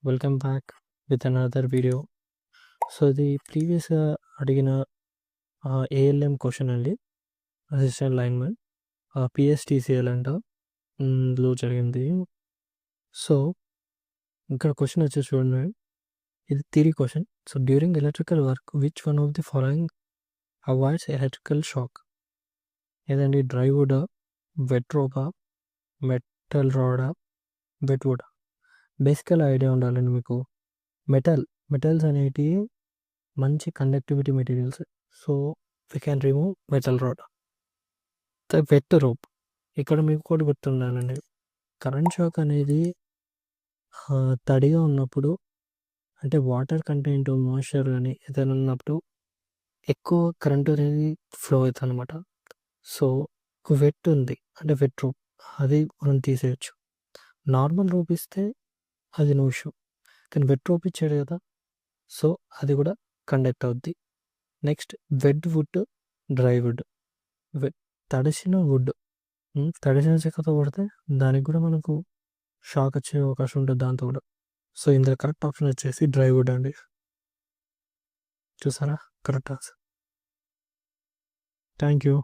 Welcome back with another video. So ఇది ప్రీవియస్గా అడిగిన ఏఎల్ఎం క్వశ్చన్ అండి, అసిస్టెంట్ లైన్మెన్ పిఎస్టీసీఎల్ అంట లో జరిగింది. సో ఇక్కడ క్వశ్చన్ వచ్చేసి చూడండి, ఇది theory question. So during electrical work which one of the following avoids electrical shock? ఏదండి, డ్రై వుడా, వెట్ రోపా, మెటల్ రాడా, వెట్ వుడా? బేసికల్ ఐడియా ఉండాలండి మీకు. మెటల్స్ అనేటివి మంచి conductivity materials. So we can remove metal rod. Wet rope. ఇక్కడ మీకు కూడా గుర్తుండాలండి, కరెంట్ షాక్ అనేది తడిగా ఉన్నప్పుడు, అంటే వాటర్ కంటెంట్ మాయిశ్చర్ కానీ ఏదైనా ఉన్నప్పుడు ఎక్కువ కరెంట్ అనేది ఫ్లో అవుతుంది అనమాట. సో వెట్ ఉంది అంటే వెట్ రోప్, అది మనం తీసేయచ్చు. నార్మల్ రోప్ ఇస్తే అది నో ఇష్యూ, కానీ వెట్ రోప్ ఇచ్చాడు కదా, సో అది కూడా కండక్ట్ అవుద్ది. Next wet wood, dry wood. తడిసిన వుడ్, తడిసిన చెక్కతో కొడితే దానికి కూడా మనకు షాక్ వచ్చే అవకాశం ఉంటుంది దాంతో కూడా. సో ఇందులో కరెక్ట్ ఆప్షన్ వచ్చేసి డ్రై వుడ్ అండి. చూసారా, కరెక్ట్ ఆన్సర్. Thank you.